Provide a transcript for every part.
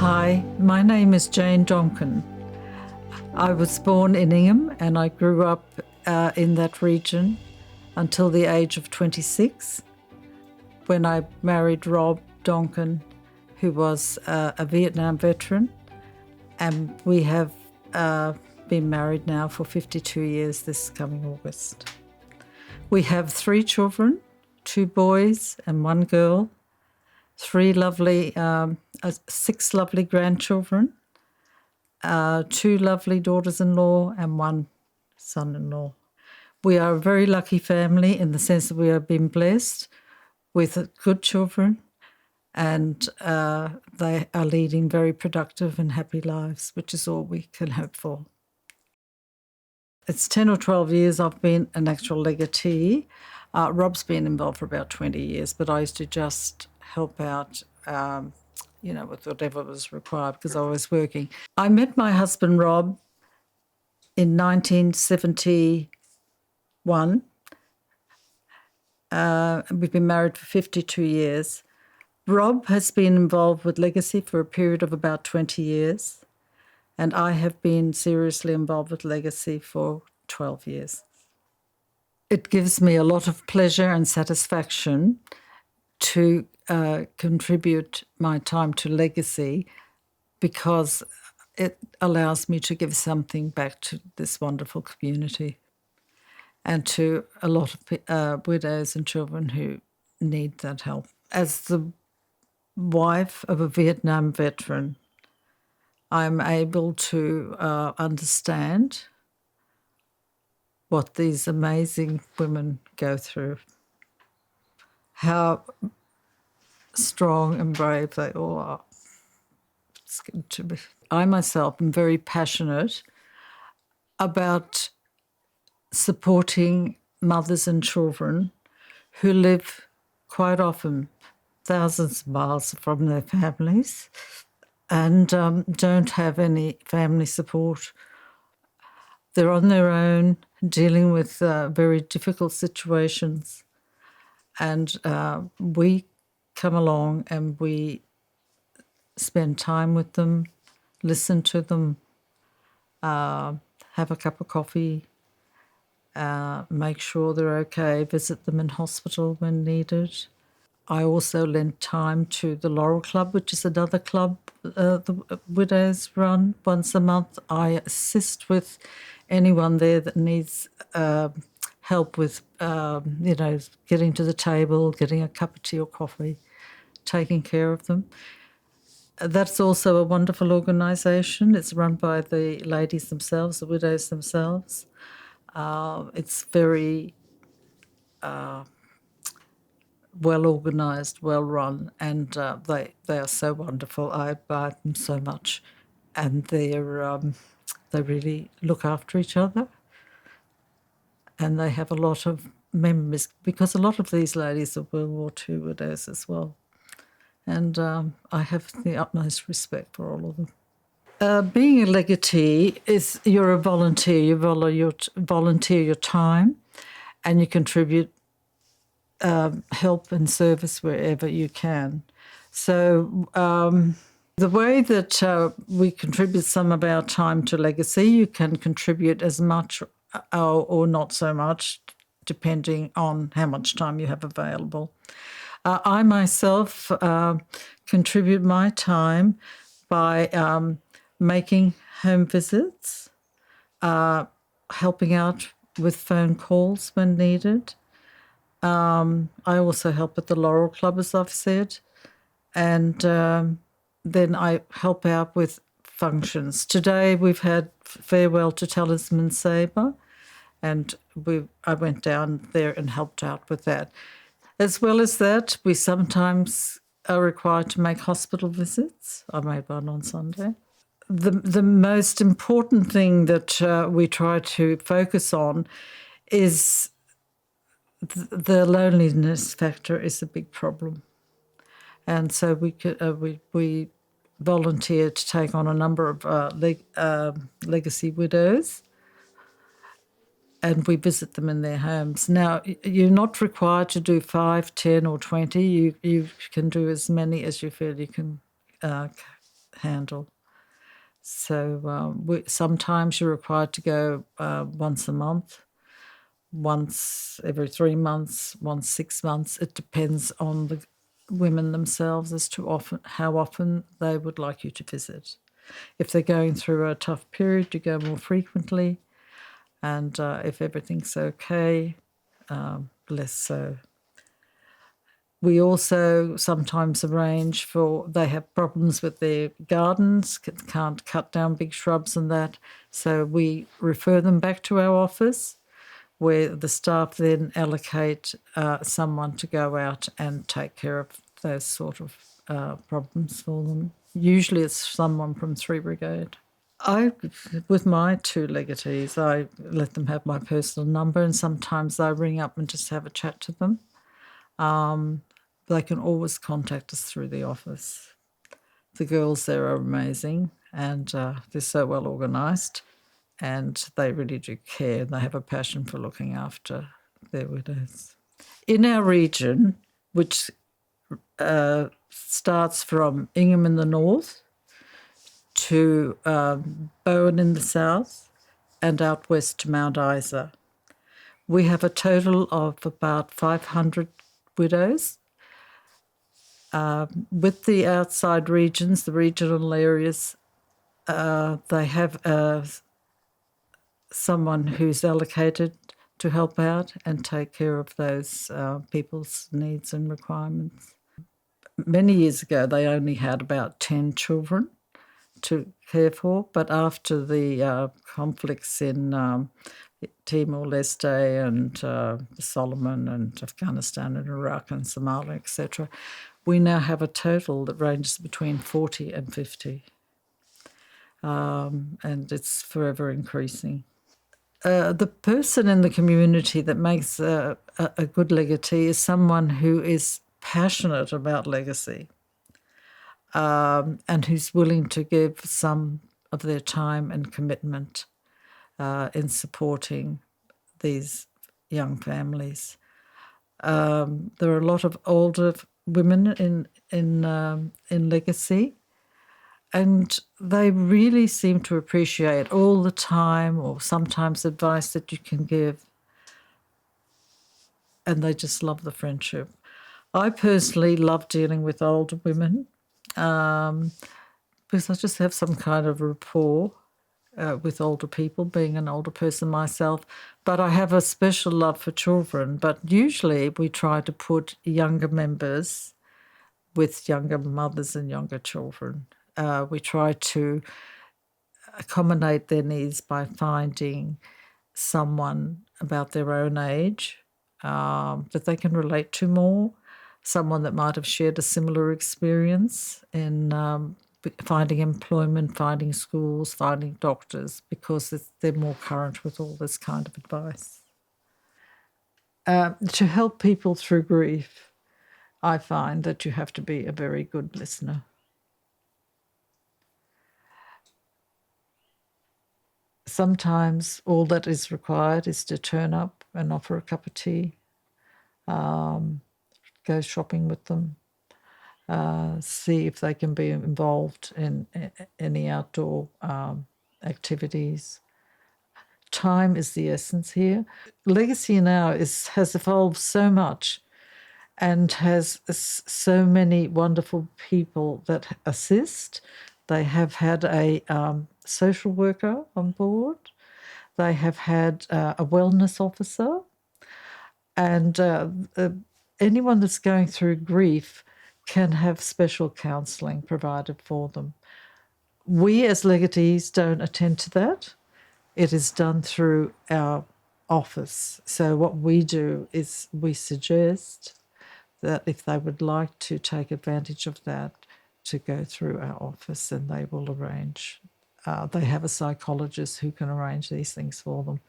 Hi, my name is Jane Donkin. I was born in Ingham and I grew up in that region until the age of 26 when I married Rob Donkin, who was a Vietnam veteran, and we have been married now for 52 years this coming August. We have 3 children, 2 boys and 1 girl, 6 lovely grandchildren, 2 lovely daughters-in-law and 1 son-in-law. We are a very lucky family in the sense that we have been blessed with good children, and they are leading very productive and happy lives, which is all we can hope for. It's 10 or 12 years I've been an actual legatee. Rob's been involved for about 20 years, but I used to just help out, with whatever was required because I was working. I met my husband, Rob, in 1971. We've been married for 52 years. Rob has been involved with Legacy for a period of about 20 years, and I have been seriously involved with Legacy for 12 years. It gives me a lot of pleasure and satisfaction to contribute my time to Legacy because it allows me to give something back to this wonderful community and to a lot of widows and children who need that help. As the wife of a Vietnam veteran, I'm able to understand what these amazing women go through, how strong and brave they all are. It's good to be. I myself am very passionate about supporting mothers and children who live quite often thousands of miles from their families and don't have any family support. They're on their own, dealing with very difficult situations, and we come along and we spend time with them, listen to them, have a cup of coffee, make sure they're okay, visit them in hospital when needed. I also lend time to the Laurel Club, which is another club the widows run once a month. I assist with anyone there that needs help with, getting to the table, getting a cup of tea or coffee, taking care of them. That's also a wonderful organisation. It's run by the ladies themselves, the widows themselves. It's very well organised, well run, and they are so wonderful. I admire them so much, and they really look after each other, and they have a lot of memories because a lot of these ladies are World War II widows as well, and I have the utmost respect for all of them. Being a legatee is you're a volunteer. You volunteer your time, and you contribute help and service wherever you can. So the way that we contribute some of our time to Legacy, you can contribute as much or not so much, depending on how much time you have available. I myself contribute my time by making home visits, helping out with phone calls when needed. I also help at the Laurel Club, as I've said, and then I help out with functions. Today we've had Farewell to Talisman Sabre, and I went down there and helped out with that. As well as that, we sometimes are required to make hospital visits. I made one on Sunday. The most important thing that we try to focus on is the loneliness factor is a big problem, and so we volunteer to take on a number of legacy widows, and we visit them in their homes. Now, you're not required to do 5, 10 or 20. You can do as many as you feel you can handle. So sometimes you're required to go once a month, once every 3 months, once 6 months. It depends on the women themselves as to how often they would like you to visit. If they're going through a tough period, you go more frequently, and if everything's okay, less so. We also sometimes arrange they have problems with their gardens, can't cut down big shrubs and that, so we refer them back to our office, where the staff then allocate someone to go out and take care of those sort of problems for them. Usually it's someone from 3 Brigade. With my 2 legatees, I let them have my personal number, and sometimes I ring up and just have a chat to them. They can always contact us through the office. The girls there are amazing, and they're so well organised, and they really do care. They have a passion for looking after their widows. In our region, which starts from Ingham in the north to Bowen in the south and out west to Mount Isa, we have a total of about 500 widows. With the outside regions, the regional areas, they have someone who's allocated to help out and take care of those people's needs and requirements. Many years ago, they only had about 10 children to care for, but after the conflicts in Timor-Leste and Solomon and Afghanistan and Iraq and Somalia, etc., we now have a total that ranges between 40 and 50, and it's forever increasing. The person in the community that makes a good legatee is someone who is passionate about legacy, and who's willing to give some of their time and commitment in supporting these young families. There are a lot of older women in legacy, and they really seem to appreciate all the time or sometimes advice that you can give, and they just love the friendship. I personally love dealing with older women because I just have some kind of rapport with older people, being an older person myself. But I have a special love for children. But usually we try to put younger members with younger mothers and younger children. We try to accommodate their needs by finding someone about their own age that they can relate to more, someone that might have shared a similar experience in finding employment, finding schools, finding doctors, because they're more current with all this kind of advice. To help people through grief, I find that you have to be a very good listener. Sometimes all that is required is to turn up and offer a cup of tea, go shopping with them, see if they can be involved in any outdoor activities. Time is the essence here. Legacy now has evolved so much and has so many wonderful people that assist. They have had a social worker on board. They have had a wellness officer. And anyone that's going through grief can have special counselling provided for them. We as legatees don't attend to that. It is done through our office. So what we do is we suggest that if they would like to take advantage of that, to go through our office, and they will arrange. They have a psychologist who can arrange these things for them.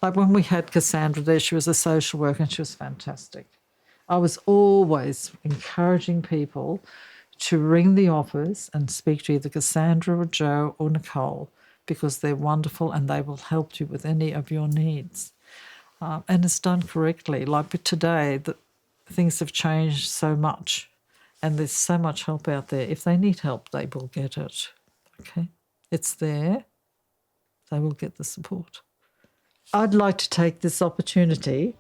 Like when we had Cassandra there, she was a social worker and she was fantastic. I was always encouraging people to ring the office and speak to either Cassandra or Joe or Nicole, because they're wonderful and they will help you with any of your needs. And it's done correctly. Like today, things have changed so much And there's so much help out there. If they need help, they will get it. Okay? It's there. They will get the support. I'd like to take this opportunity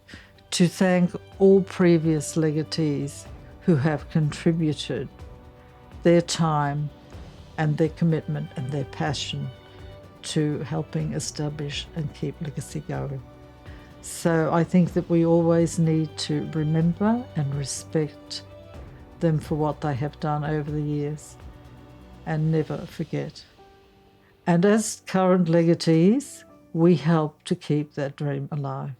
to thank all previous legatees who have contributed their time and their commitment and their passion to helping establish and keep legacy going. So I think that we always need to remember and respect them for what they have done over the years and never forget. And as current legatees, we help to keep that dream alive.